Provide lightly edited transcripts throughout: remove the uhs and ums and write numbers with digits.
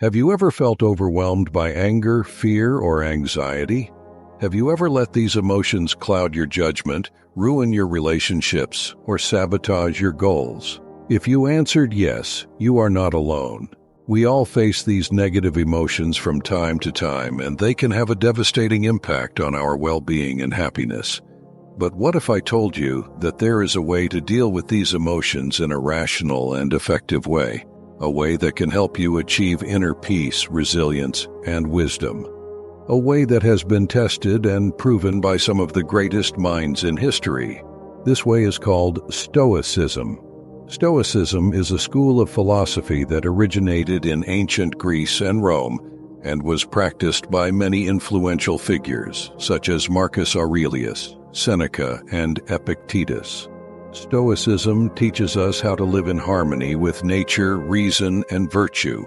Have you ever felt overwhelmed by anger, fear, or anxiety? Have you ever let these emotions cloud your judgment, ruin your relationships, or sabotage your goals? If you answered yes, you are not alone. We all face these negative emotions from time to time, and they can have a devastating impact on our well-being and happiness. But what if I told you that there is a way to deal with these emotions in a rational and effective way? A way that can help you achieve inner peace, resilience, and wisdom. A way that has been tested and proven by some of the greatest minds in history. This way is called Stoicism. Stoicism is a school of philosophy that originated in ancient Greece and Rome and was practiced by many influential figures such as Marcus Aurelius, Seneca, and Epictetus. Stoicism teaches us how to live in harmony with nature, reason, and virtue,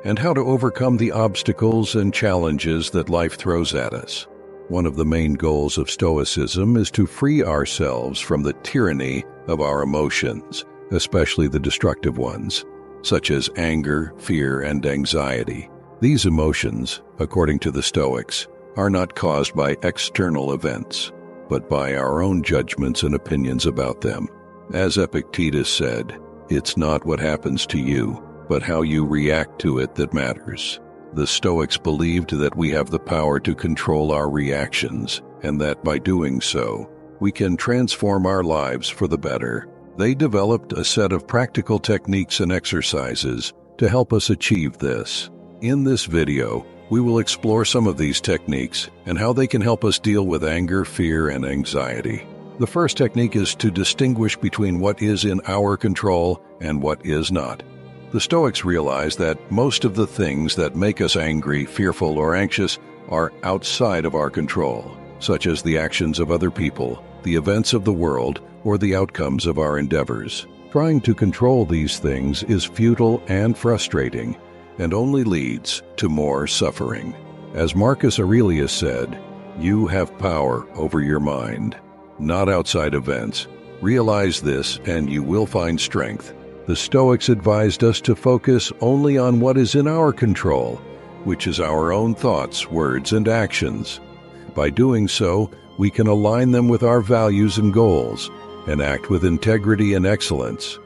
and how to overcome the obstacles and challenges that life throws at us. One of the main goals of Stoicism is to free ourselves from the tyranny of our emotions, especially the destructive ones, such as anger, fear, and anxiety. These emotions, according to the Stoics, are not caused by external events, but by our own judgments and opinions about them. As Epictetus said, it's not what happens to you, but how you react to it that matters. The Stoics believed that we have the power to control our reactions, and that by doing so, we can transform our lives for the better. They developed a set of practical techniques and exercises to help us achieve this. In this video, we will explore some of these techniques and how they can help us deal with anger, fear, and anxiety. The first technique is to distinguish between what is in our control and what is not. The Stoics realize that most of the things that make us angry, fearful, or anxious are outside of our control, such as the actions of other people, the events of the world, or the outcomes of our endeavors. Trying to control these things is futile and frustrating, and only leads to more suffering. As Marcus Aurelius said, "You have power over your mind, not outside events. Realize this and you will find strength." The Stoics advised us to focus only on what is in our control, which is our own thoughts, words, and actions. By doing so, we can align them with our values and goals, and act with integrity and excellence.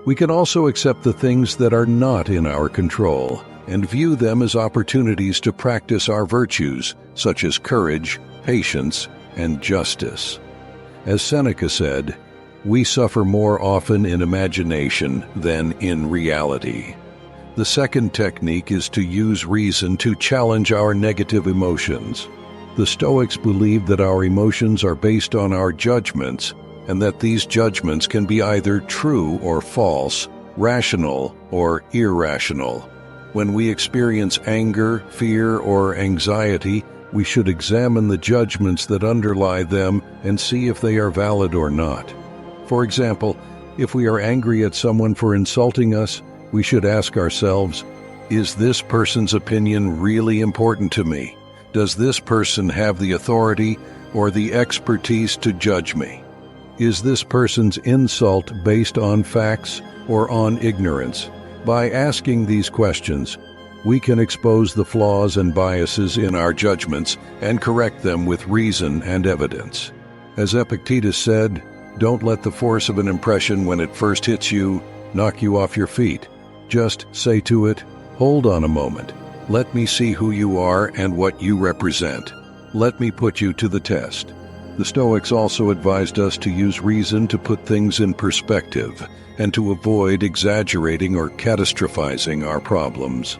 We can also accept the things that are not in our control and view them as opportunities to practice our virtues, such as courage, patience, and justice. As Seneca said, "We suffer more often in imagination than in reality." The second technique is to use reason to challenge our negative emotions. The Stoics believe that our emotions are based on our judgments, and that these judgments can be either true or false, rational or irrational. When we experience anger, fear, or anxiety, we should examine the judgments that underlie them and see if they are valid or not. For example, if we are angry at someone for insulting us, we should ask ourselves, is this person's opinion really important to me? Does this person have the authority or the expertise to judge me? Is this person's insult based on facts or on ignorance? By asking these questions, we can expose the flaws and biases in our judgments and correct them with reason and evidence. As Epictetus said, "Don't let the force of an impression when it first hits you knock you off your feet. Just say to it, 'Hold on a moment. Let me see who you are and what you represent. Let me put you to the test.'" The Stoics also advised us to use reason to put things in perspective and to avoid exaggerating or catastrophizing our problems.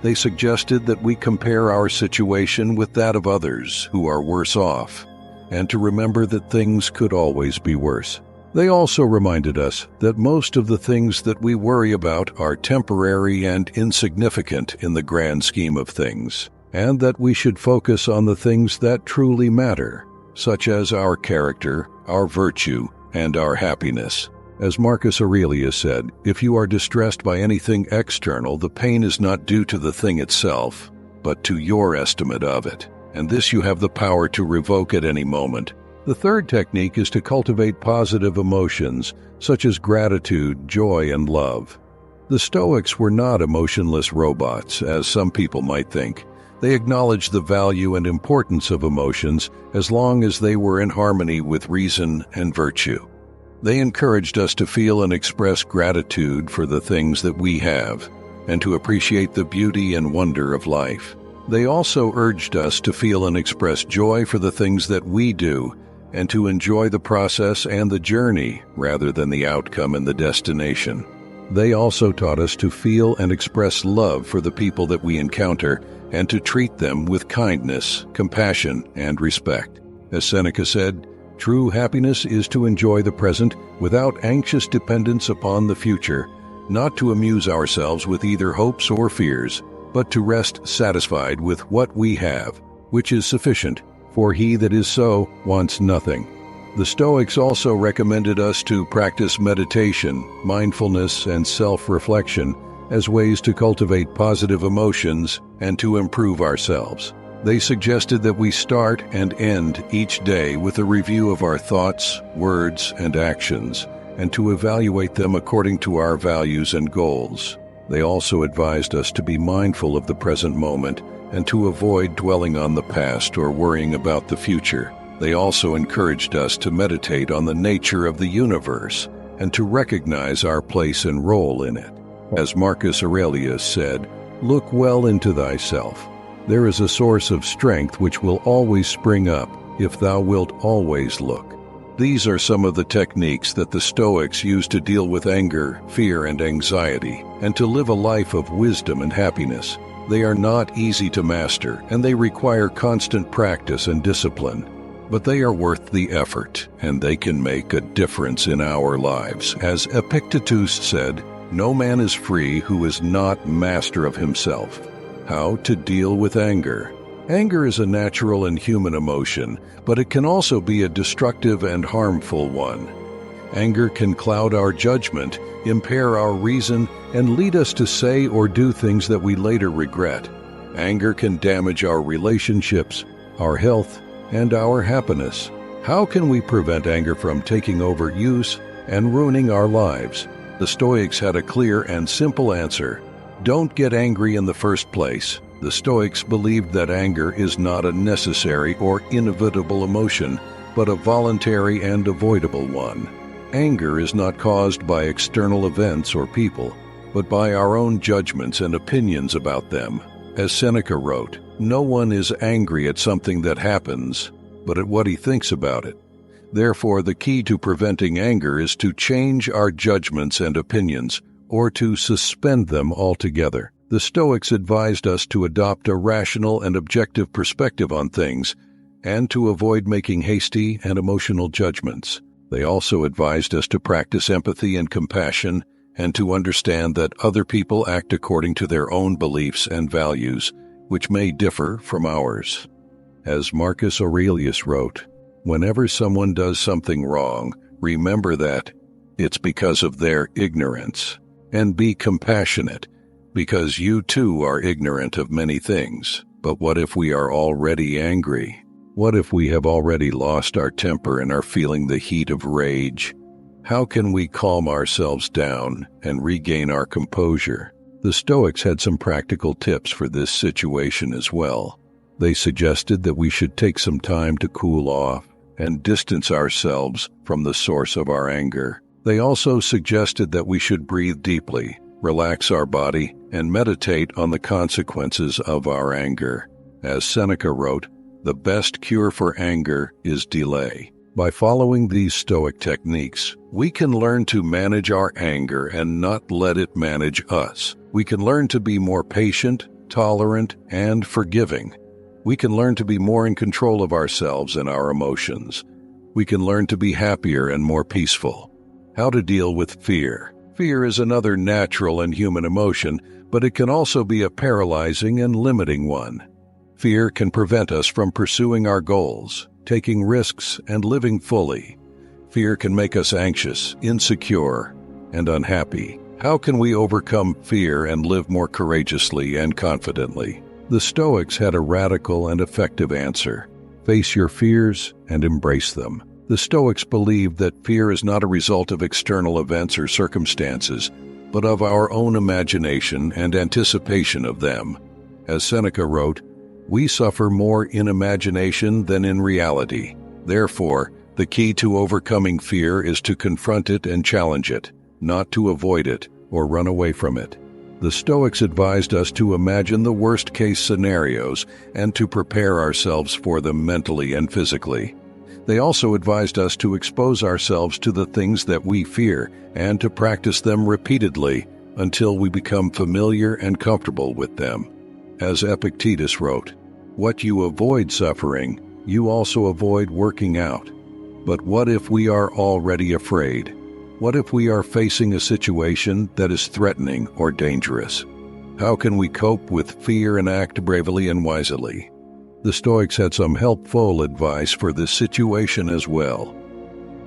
They suggested that we compare our situation with that of others who are worse off, and to remember that things could always be worse. They also reminded us that most of the things that we worry about are temporary and insignificant in the grand scheme of things, and that we should focus on the things that truly matter, such as our character, our virtue, and our happiness. As Marcus Aurelius said, if you are distressed by anything external, the pain is not due to the thing itself, but to your estimate of it, and this you have the power to revoke at any moment. The third technique is to cultivate positive emotions, such as gratitude, joy, and love. The Stoics were not emotionless robots, as some people might think. They acknowledged the value and importance of emotions as long as they were in harmony with reason and virtue. They encouraged us to feel and express gratitude for the things that we have, and to appreciate the beauty and wonder of life. They also urged us to feel and express joy for the things that we do, and to enjoy the process and the journey rather than the outcome and the destination. They also taught us to feel and express love for the people that we encounter, and to treat them with kindness, compassion, and respect. As Seneca said, "True happiness is to enjoy the present without anxious dependence upon the future, not to amuse ourselves with either hopes or fears, but to rest satisfied with what we have, which is sufficient, for he that is so wants nothing." The Stoics also recommended us to practice meditation, mindfulness, and self-reflection as ways to cultivate positive emotions and to improve ourselves. They suggested that we start and end each day with a review of our thoughts, words, and actions, and to evaluate them according to our values and goals. They also advised us to be mindful of the present moment and to avoid dwelling on the past or worrying about the future. They also encouraged us to meditate on the nature of the universe and to recognize our place and role in it. As Marcus Aurelius said, "Look well into thyself. There is a source of strength which will always spring up if thou wilt always look." These are some of the techniques that the Stoics used to deal with anger, fear, and anxiety, and to live a life of wisdom and happiness. They are not easy to master, and they require constant practice and discipline. But they are worth the effort, and they can make a difference in our lives. As Epictetus said, "No man is free who is not master of himself." How to deal with anger? Anger is a natural and human emotion, but it can also be a destructive and harmful one. Anger can cloud our judgment, impair our reason, and lead us to say or do things that we later regret. Anger can damage our relationships, our health, and our happiness. How can we prevent anger from taking over use and ruining our lives? The Stoics had a clear and simple answer. Don't get angry in the first place. The Stoics believed that anger is not a necessary or inevitable emotion, but a voluntary and avoidable one. Anger is not caused by external events or people, but by our own judgments and opinions about them. As Seneca wrote, "No one is angry at something that happens, but at what he thinks about it." Therefore, the key to preventing anger is to change our judgments and opinions, or to suspend them altogether. The Stoics advised us to adopt a rational and objective perspective on things, and to avoid making hasty and emotional judgments. They also advised us to practice empathy and compassion, and to understand that other people act according to their own beliefs and values, which may differ from ours. As Marcus Aurelius wrote, "Whenever someone does something wrong, remember that it's because of their ignorance, and be compassionate, because you too are ignorant of many things." But what if we are already angry? What if we have already lost our temper and are feeling the heat of rage? How can we calm ourselves down and regain our composure? The Stoics had some practical tips for this situation as well. They suggested that we should take some time to cool off and distance ourselves from the source of our anger. They also suggested that we should breathe deeply, relax our body, and meditate on the consequences of our anger. As Seneca wrote, "The best cure for anger is delay." By following these Stoic techniques, we can learn to manage our anger and not let it manage us. We can learn to be more patient, tolerant, and forgiving. We can learn to be more in control of ourselves and our emotions. We can learn to be happier and more peaceful. How to deal with fear? Fear is another natural and human emotion, but it can also be a paralyzing and limiting one. Fear can prevent us from pursuing our goals, taking risks, and living fully. Fear can make us anxious, insecure, and unhappy. How can we overcome fear and live more courageously and confidently? The Stoics had a radical and effective answer. Face your fears and embrace them. The Stoics believed that fear is not a result of external events or circumstances, but of our own imagination and anticipation of them. As Seneca wrote, "We suffer more in imagination than in reality." Therefore, the key to overcoming fear is to confront it and challenge it, not to avoid it or run away from it. The Stoics advised us to imagine the worst-case scenarios and to prepare ourselves for them mentally and physically. They also advised us to expose ourselves to the things that we fear and to practice them repeatedly until we become familiar and comfortable with them. As Epictetus wrote, "What you avoid suffering, you also avoid working out." But what if we are already afraid? What if we are facing a situation that is threatening or dangerous? How can we cope with fear and act bravely and wisely? The Stoics had some helpful advice for this situation as well.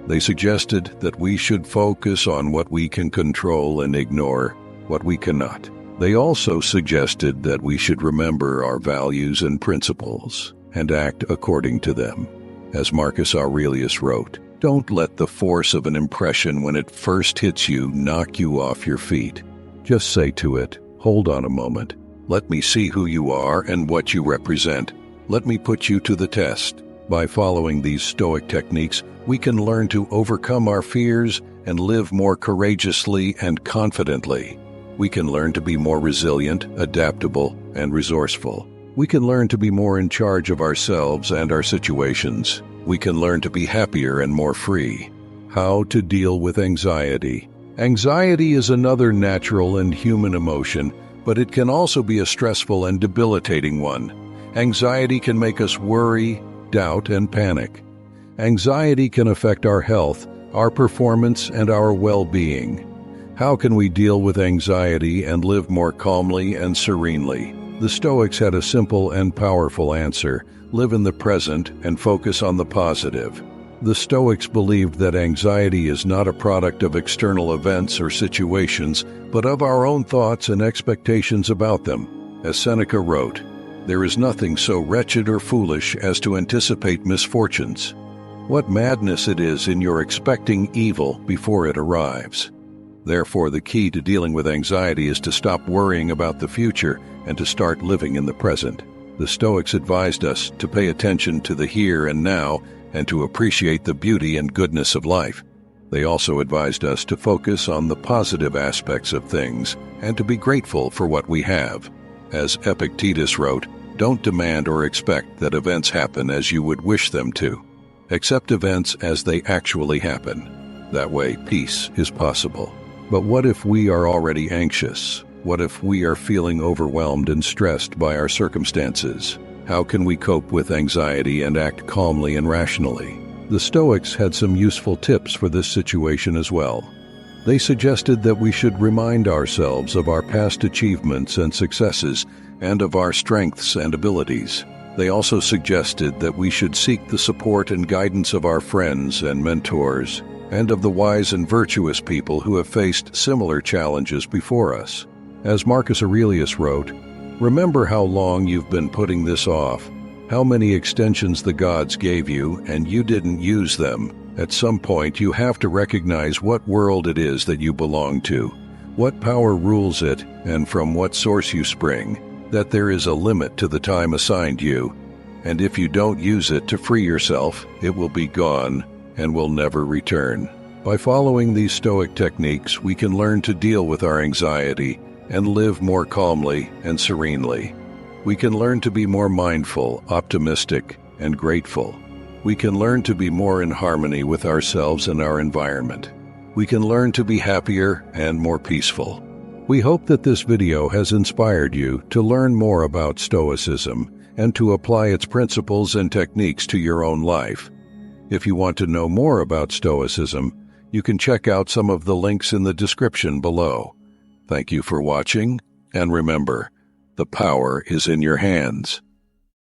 They suggested that we should focus on what we can control and ignore what we cannot. They also suggested that we should remember our values and principles and act according to them. As Marcus Aurelius wrote, "Don't let the force of an impression when it first hits you knock you off your feet. Just say to it, 'Hold on a moment. Let me see who you are and what you represent. Let me put you to the test.'" By following these Stoic techniques, we can learn to overcome our fears and live more courageously and confidently. We can learn to be more resilient, adaptable, and resourceful. We can learn to be more in charge of ourselves and our situations. We can learn to be happier and more free. How to deal with anxiety. Anxiety is another natural and human emotion, but it can also be a stressful and debilitating one. Anxiety can make us worry, doubt, and panic. Anxiety can affect our health, our performance, and our well-being. How can we deal with anxiety and live more calmly and serenely? The Stoics had a simple and powerful answer: live in the present and focus on the positive. The Stoics believed that anxiety is not a product of external events or situations, but of our own thoughts and expectations about them. As Seneca wrote, "There is nothing so wretched or foolish as to anticipate misfortunes. What madness it is in your expecting evil before it arrives." Therefore, the key to dealing with anxiety is to stop worrying about the future and to start living in the present. The Stoics advised us to pay attention to the here and now and to appreciate the beauty and goodness of life. They also advised us to focus on the positive aspects of things and to be grateful for what we have. As Epictetus wrote, "Don't demand or expect that events happen as you would wish them to. Accept events as they actually happen. That way, peace is possible." But what if we are already anxious? What if we are feeling overwhelmed and stressed by our circumstances? How can we cope with anxiety and act calmly and rationally? The Stoics had some useful tips for this situation as well. They suggested that we should remind ourselves of our past achievements and successes and of our strengths and abilities. They also suggested that we should seek the support and guidance of our friends and mentors and of the wise and virtuous people who have faced similar challenges before us. As Marcus Aurelius wrote, "Remember how long you've been putting this off, how many extensions the gods gave you and you didn't use them. At some point you have to recognize what world it is that you belong to, what power rules it, and from what source you spring, that there is a limit to the time assigned you, and if you don't use it to free yourself, it will be gone and will never return." By following these Stoic techniques, we can learn to deal with our anxiety and live more calmly and serenely. We can learn to be more mindful, optimistic, and grateful. We can learn to be more in harmony with ourselves and our environment. We can learn to be happier and more peaceful. We hope that this video has inspired you to learn more about Stoicism and to apply its principles and techniques to your own life. If you want to know more about Stoicism, you can check out some of the links in the description below. Thank you for watching, and remember, the power is in your hands.